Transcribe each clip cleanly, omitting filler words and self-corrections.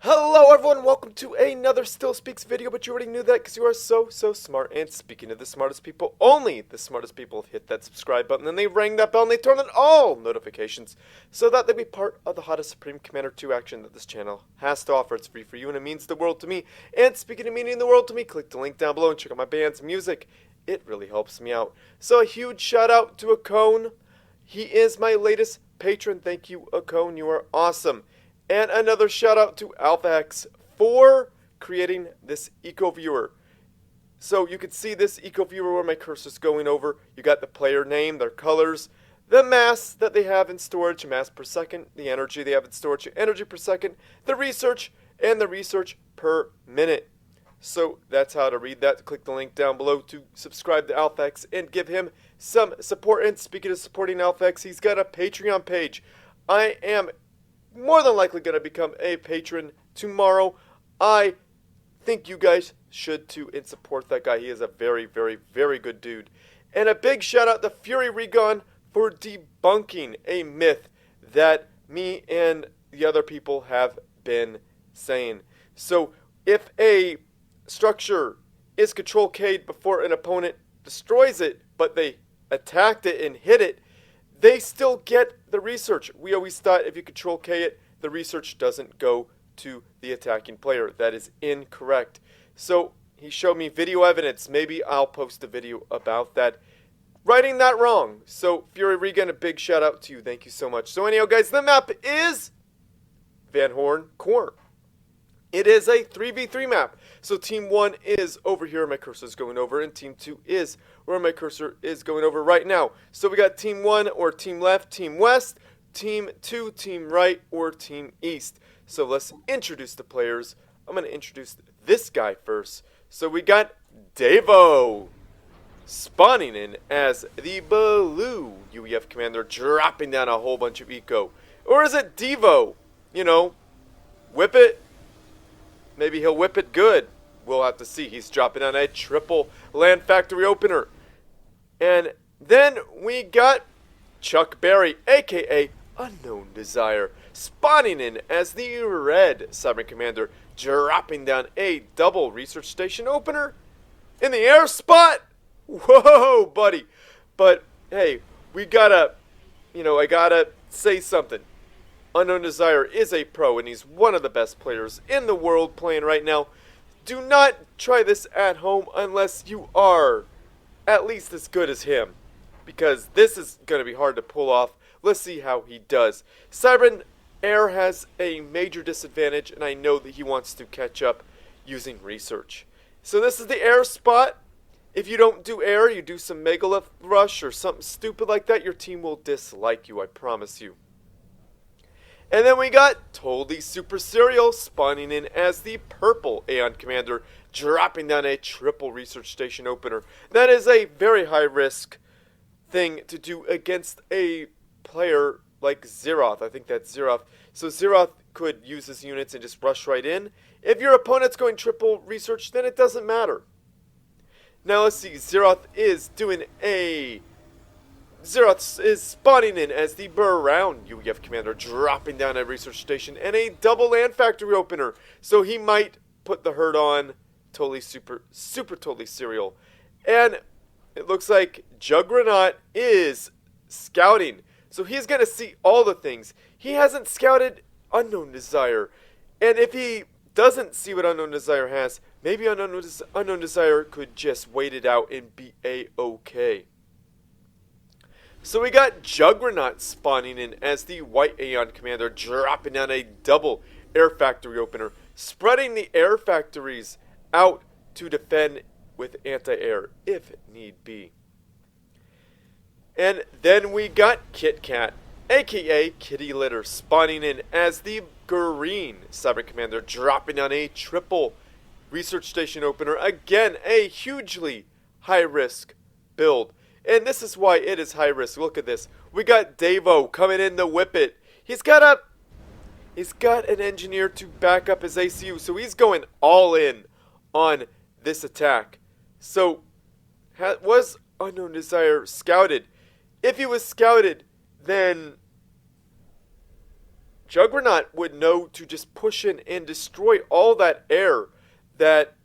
Hello everyone, welcome to another Still Speaks video, but you already knew that because you are so smart. And speaking of the smartest people, only the smartest people hit that subscribe button, and they ring that bell, and they turn on all notifications so that they be part of the hottest Supreme Commander 2 action that this channel has to offer. It's free for you and it means the world to me. And speaking of meaning the world to me, click the link down below and check out my band's music. It really helps me out. So a huge shout out to Akone. He is my latest patron. Thank you, Akone. You are awesome. And another shout out to AlphaX for creating this eco viewer. So you can see this eco viewer where my cursor's going over. You got the player name, their colors, the mass that they have in storage, mass per second, the energy they have in storage, energy per second, the research, and the research per minute. So that's how to read that. Click the link down below to subscribe to AlphaX and give him some support. And speaking of supporting AlphaX, he's got a Patreon page. I am more than likely going to become a patron tomorrow. I think you guys should too and support that guy. He is a very good dude. And a big shout out to Fury Regon for debunking a myth that me and the other people have been saying. So if a structure is control K'd before an opponent destroys it, but they attacked it and hit it, they still get the research. We always thought if you control K it, the research doesn't go to the attacking player. That is incorrect. So he showed me video evidence. Maybe I'll post a video about that. Righting that wrong. So Fury Regan, a big shout out to you. Thank you so much. So anyhow, guys, the map is Van Horne Core. It is a 3v3 map. So Team 1 is over here, my cursor is going over, and Team 2 is where my cursor is going over right now. So we got Team 1 or Team Left, Team West, Team 2, Team Right, or Team East. So let's introduce the players. I'm going to introduce this guy first. So we got Devo spawning in as the blue UEF commander, dropping down a whole bunch of eco. Or is it Devo? You know, whip it. Maybe he'll whip it good. We'll have to see. He's dropping on a triple land factory opener. And then we got Chuck Berry, a.k.a. unknowndesire, spawning in as the red Sovereign Commander, dropping down a double research station opener in the air spot. Whoa, buddy. But, hey, we gotta, I gotta say something. unknowndesire is a pro, and he's one of the best players in the world playing right now. Do not try this at home unless you are at least as good as him, because this is going to be hard to pull off. Let's see how he does. Siren Air has a major disadvantage, and I know that he wants to catch up using research. So this is the air spot. If you don't do air, you do some megalith rush or something stupid like that, your team will dislike you, I promise you. And then we got SuperTotallySerial spawning in as the purple Aeon Commander, dropping down a triple research station opener. That is a very high risk thing to do against a player like Zeroth. I think that's Zeroth. So Zeroth could use his units and just rush right in. If your opponent's going triple research, then it doesn't matter. Now let's see, Zeroth is spawning in as the brown UEF commander, dropping down a research station and a double land factory opener. So he might put the herd on SuperTotallySerial. And it looks like JuGregnaut is scouting. So he's going to see all the things. He hasn't scouted unknowndesire. And if he doesn't see what unknowndesire has, maybe unknowndesire could just wait it out and be a-okay. So we got JuGregnaut spawning in as the white Aeon Commander, dropping down a double air factory opener, spreading the air factories out to defend with anti-air if need be. And then we got Kit Kat, aka Kitty Litter, spawning in as the green Sovereign Commander, dropping down a triple research station opener. Again, a hugely high risk build. And this is why it is high risk. Look at this. We got Devo coming in to whip it. He's got an engineer to back up his ACU, so he's going all in on this attack. So, was unknowndesire scouted? If he was scouted, then JuGregnaut would know to just push in and destroy all that air that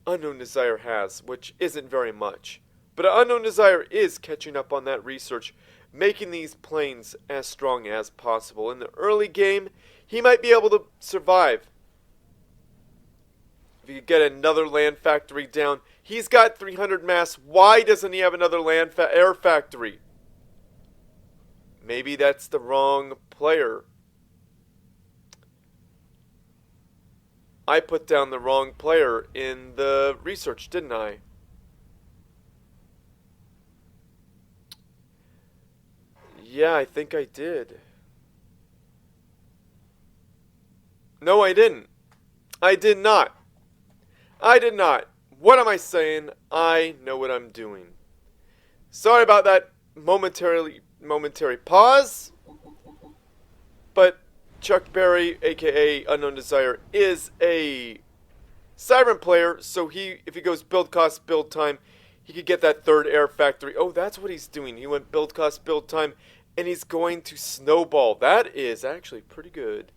unknowndesire has, which isn't very much. But unknowndesire is catching up on that research, making these planes as strong as possible. In the early game, he might be able to survive. If you could get another land factory down, he's got 300 mass. Why doesn't he have another air factory? Maybe that's the wrong player. I put down the wrong player in the research, didn't I? Yeah, I think I did. No, I didn't. I did not. I did not. What am I saying? I know what I'm doing. Sorry about that momentary pause. But Chuck Berry, aka unknowndesire, is a Siren player, so if he goes build cost, build time, he could get that third air factory. Oh, that's what he's doing. He went build cost, build time, and he's going to snowball. That is actually pretty good.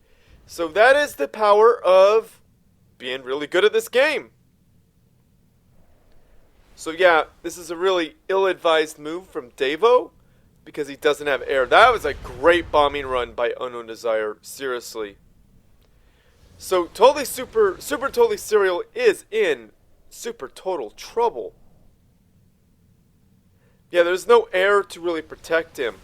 So that is the power of being really good at this game. So yeah, this is a really ill-advised move from Devo, because he doesn't have air. That was a great bombing run by unknowndesire, seriously. So SuperTotallySerial is in super total trouble. Yeah, there's no air to really protect him.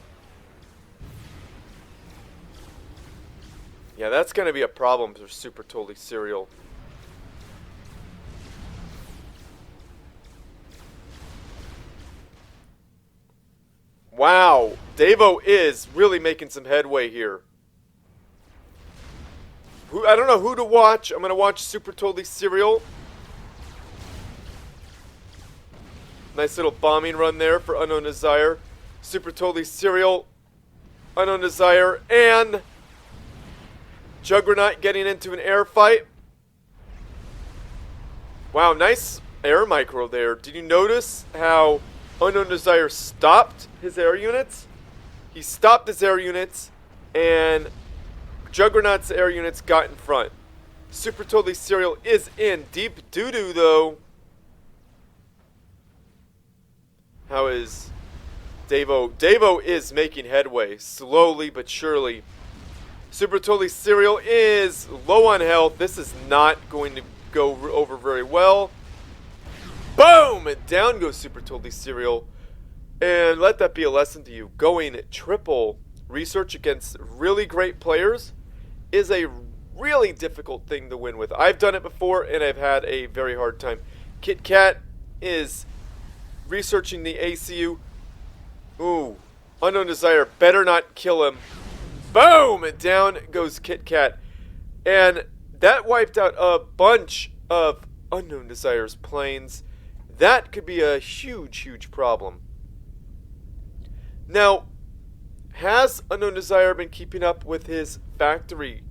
Yeah, that's going to be a problem for SuperTotallySerial. Wow, Devo is really making some headway here. I don't know who to watch. I'm going to watch SuperTotallySerial. Nice little bombing run there for unknowndesire. SuperTotallySerial, unknowndesire, and JuGregnaut getting into an air fight. Wow, nice air micro there. Did you notice how unknowndesire stopped his air units? He stopped his air units, and JuGregnaut's air units got in front. SuperTotallySerial is in deep doo-doo, though. How is Devo? Devo is making headway, slowly but surely. SuperTotallySerial is low on health. This is not going to go over very well. Boom! And down goes SuperTotallySerial. And let that be a lesson to you. Going triple research against really great players is a really difficult thing to win with. I've done it before, and I've had a very hard time. Kit Kat is researching the ACU. Ooh, unknowndesire better not kill him. Boom! And down goes Kit Kat. And that wiped out a bunch of unknowndesire's planes. That could be a huge, huge problem. Now, has unknowndesire been keeping up with his factory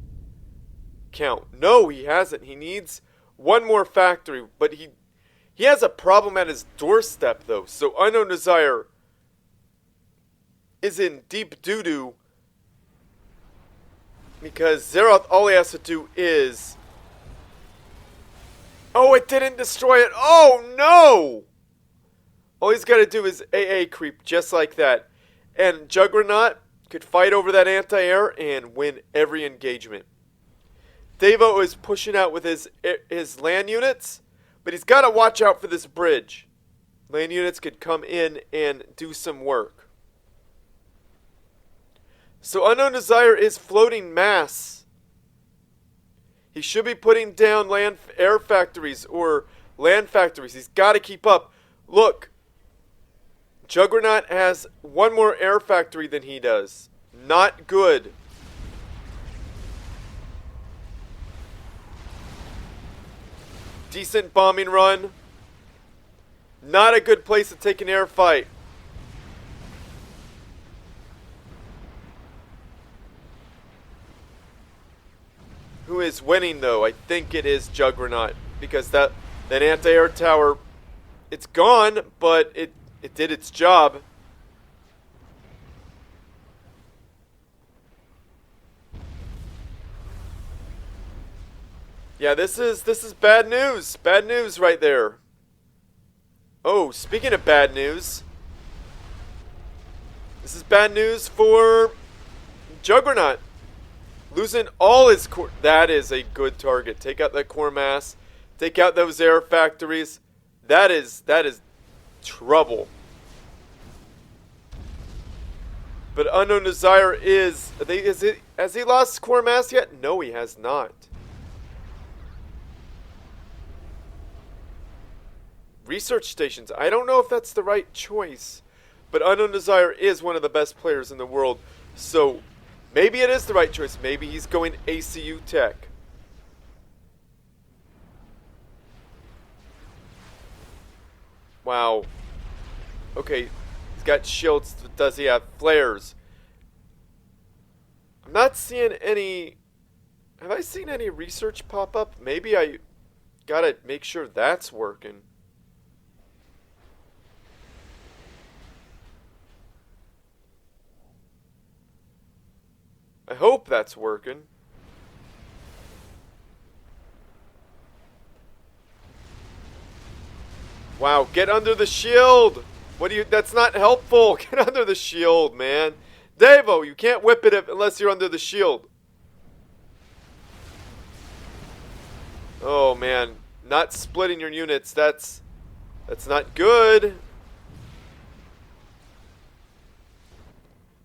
count? No, he hasn't. He needs one more factory, but he has a problem at his doorstep, though. So unknowndesire is in deep doo-doo, because Zeroth, all he has to do is... Oh, it didn't destroy it. Oh, no! All he's got to do is AA creep just like that. And JuGregnaut could fight over that anti-air and win every engagement. Devo is pushing out with his land units, but he's got to watch out for this bridge. Land units could come in and do some work. So unknowndesire is floating mass. He should be putting down air factories or land factories. He's got to keep up. Look, JuGregnaut has one more air factory than he does. Not good. Decent bombing run. Not a good place to take an air fight. Who is winning, though? I think it is JuGregnaut, because that anti-air tower, it's gone, but it did its job. Yeah, this is bad news. Bad news right there. Oh, speaking of bad news, this is bad news for JuGregnaut. Losing all his core. That is a good target. Take out that core mass. Take out those air factories. That is trouble. But unknowndesire has he lost core mass yet? No, he has not. Research stations. I don't know if that's the right choice. But unknowndesire is one of the best players in the world. So maybe it is the right choice. Maybe he's going ACU tech. Wow. Okay. He's got shields. Does he have flares? I'm not seeing any. Have I seen any research pop up? Maybe I gotta make sure that's working. I hope that's working. Wow, get under the shield! What do you... That's not helpful! Get under the shield, man! Devo, you can't whip it unless you're under the shield. Oh, man. Not splitting your units, that's not good.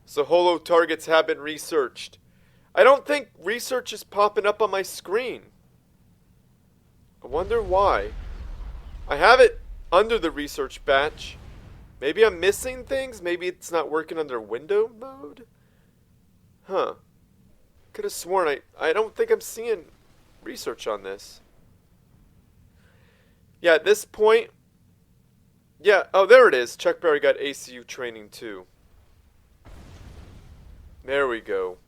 So holo targets have been researched. I don't think research is popping up on my screen. I wonder why. I have it under the research batch. Maybe I'm missing things? Maybe it's not working under window mode? Huh. Could have sworn I don't think I'm seeing research on this. Yeah, at this point... Yeah, oh, there it is. Chuck Berry got ACU training too. There we go.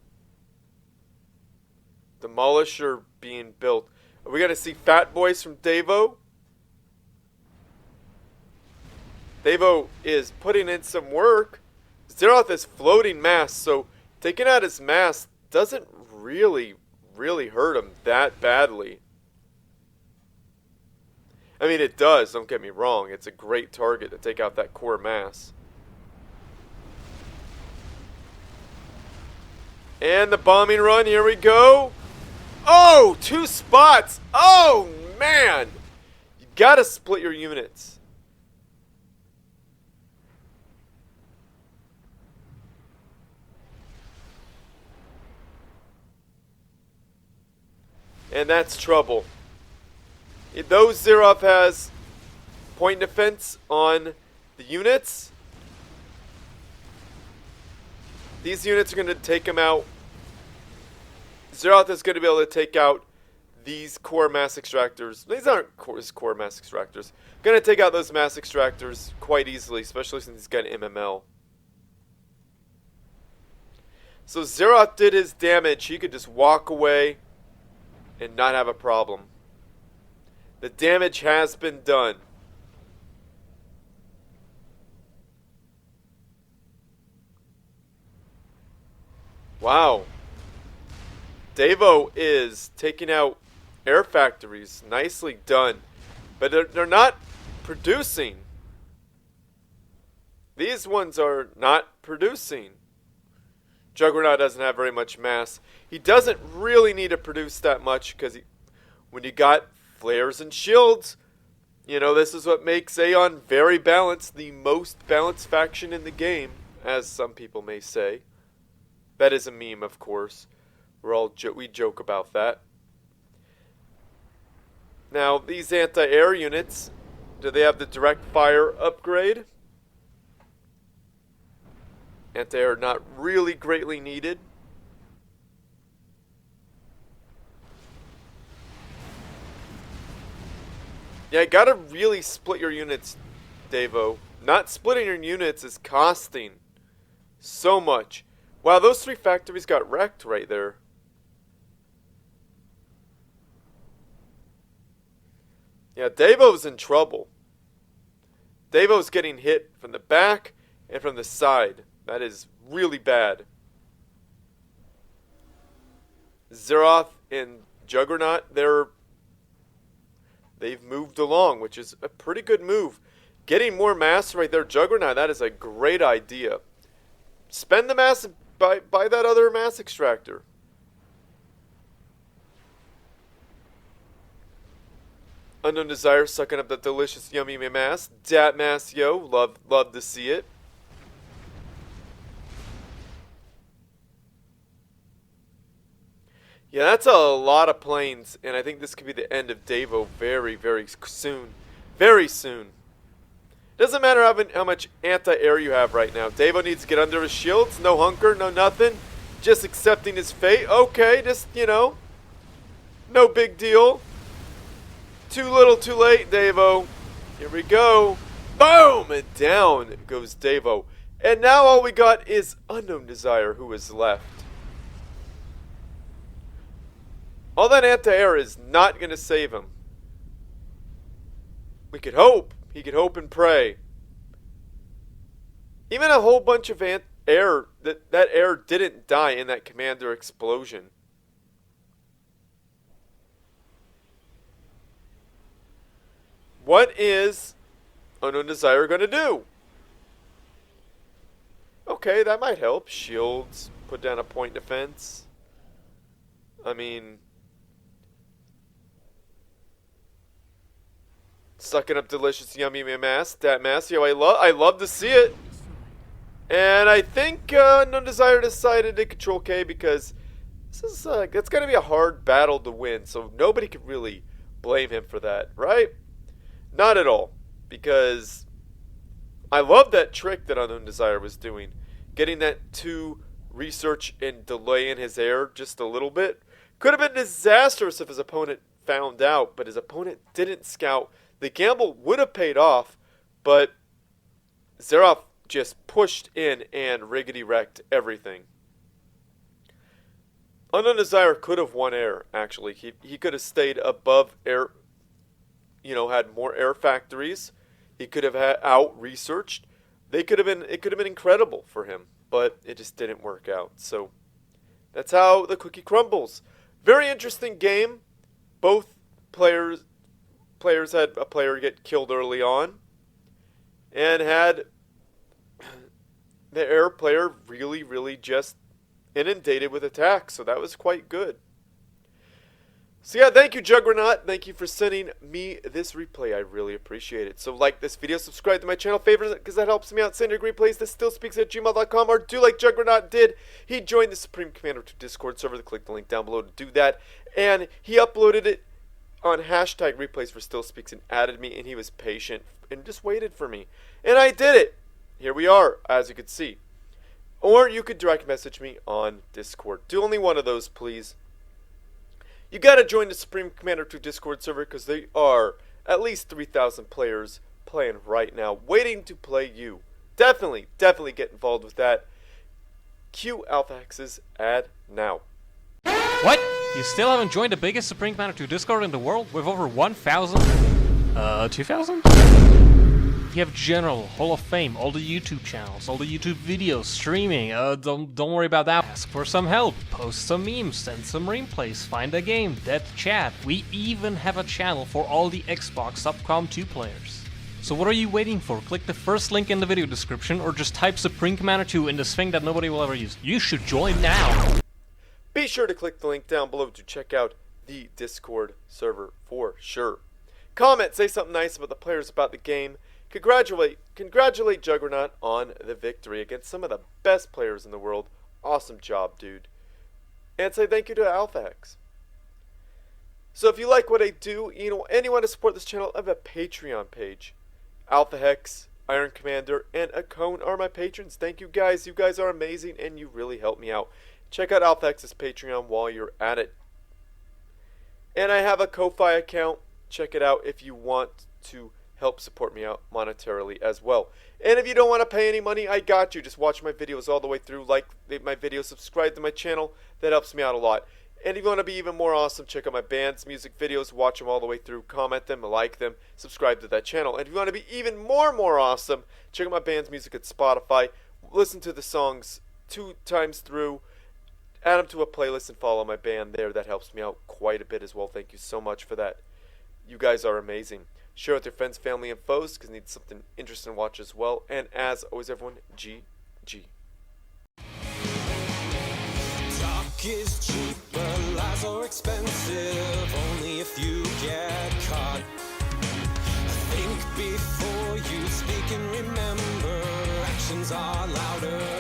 Demolisher being built. Are we going to see Fat Boys from Devo? Devo is putting in some work. Zeroth is floating mass, so taking out his mass doesn't really hurt him that badly. I mean, it does, don't get me wrong. It's a great target to take out that core mass. And the bombing run, here we go. Oh, 2 spots. Oh, man. You gotta split your units. And that's trouble. Though Zeroth has point defense on the units, these units are going to take him out. Zeroth is going to be able to take out these core mass extractors. These aren't his core mass extractors. Going to take out those mass extractors quite easily, especially since he's got an MML. So Zeroth did his damage. He could just walk away and not have a problem. The damage has been done. Wow. Devo is taking out air factories. Nicely done. But they're not producing. These ones are not producing. JuGregnaut doesn't have very much mass. He doesn't really need to produce that much because when you got flares and shields, you know, this is what makes Aeon very balanced, the most balanced faction in the game, as some people may say. That is a meme, of course. We joke about that. Now, these anti-air units, do they have the direct fire upgrade? Anti-air not really greatly needed. Yeah, gotta really split your units, Devo. Not splitting your units is costing so much. Wow, those 3 factories got wrecked right there. Yeah, Devo's in trouble. Devo's getting hit from the back and from the side. That is really bad. Zeroth and JuGregnaut, they're they've moved along, which is a pretty good move. Getting more mass right there, JuGregnaut, that is a great idea. Spend the mass and buy that other mass extractor. Unknown Desire sucking up that delicious yummy mass. Dat mass, yo. Love to see it. Yeah, that's a lot of planes, and I think this could be the end of devo very, very soon. Very soon. Doesn't matter how much anti-air you have right now. Devo needs to get under his shields. No hunker, no nothing. Just accepting his fate. Okay, just, you know. No big deal. Too little, too late, devo. Here we go. Boom! And down goes devo. And now all we got is Unknown Desire, who is left. All that anti-air is not going to save him. We could hope. He could hope and pray. Even a whole bunch of air, that air didn't die in that commander explosion. What is Unknown Desire going to do? Okay, that might help. Shields, put down a point defense. I mean, sucking up delicious yummy mass. Dat mass, yo, I love to see it. And I think Unknown Desire decided to control K because this is it's going to be a hard battle to win. So nobody could really blame him for that, right? Not at all, because I love that trick that Unknown Desire was doing. Getting that 2 research and delaying his air just a little bit. Could have been disastrous if his opponent found out, but his opponent didn't scout. The gamble would have paid off, but Zeroth just pushed in and riggedy-wrecked everything. Unknown Desire could have won air, actually. He could have stayed above air. You know, had more air factories. He could have had out-researched. It could have been incredible for him, but it just didn't work out. So that's how the cookie crumbles. Very interesting game. Both players had a player get killed early on, and had the air player really just inundated with attacks. So that was quite good. So yeah, thank you, JuGregnaut. Thank you for sending me this replay. I really appreciate it. So like this video, subscribe to my channel, favorite because that helps me out. Send your replays to stillspeaks@gmail.com, or do like JuGregnaut did. He joined the Supreme Commander 2 Discord server. Click the link down below to do that. And he uploaded it on hashtag replays for stillspeaks and added me, and he was patient and just waited for me. And I did it. Here we are, as you can see. Or you could direct message me on Discord. Do only one of those, please. You gotta join the Supreme Commander 2 Discord server because they are at least 3,000 players playing right now, waiting to play you. Definitely get involved with that. Cue Alphax's ad now. What? You still haven't joined the biggest Supreme Commander 2 Discord in the world with over 1,000? 2,000? You have General, Hall of Fame, all the YouTube channels, all the YouTube videos, streaming. Don't worry about that. Ask for some help, post some memes, send some replays, find a game, dead chat. We even have a channel for all the Xbox Subcom 2 players. So what are you waiting for? Click the first link in the video description, or just type Supreme Commander 2 in this thing that nobody will ever use. You should join now. Be sure to click the link down below to check out the Discord server for sure. Comment, say something nice about the players, about the game. Congratulate JuGregnaut on the victory against some of the best players in the world. Awesome job, dude. And say thank you to AlphaX. So if you like what I do, and you want to support this channel, I have a Patreon page. AlphaX, Iron Commander, and Akone are my patrons. Thank you guys. You guys are amazing, and you really help me out. Check out AlphaX's Patreon while you're at it. And I have a Ko-Fi account. Check it out if you want to help support me out monetarily as well. And if you don't want to pay any money, I got you. Just watch my videos all the way through, like my videos, subscribe to my channel. That helps me out a lot. And if you want to be even more awesome, check out my band's music videos, watch them all the way through, comment them, like them, subscribe to that channel. And if you want to be even more awesome, check out my band's music at Spotify, listen to the songs 2 times through, add them to a playlist, and follow my band there. That helps me out quite a bit as well. Thank you so much for that. You guys are amazing. Share with your friends, family, and foes because you need something interesting to watch as well. And as always, everyone, GG. Talk is cheap, but lies are expensive. Only if you get caught. Think before you speak and remember, actions are louder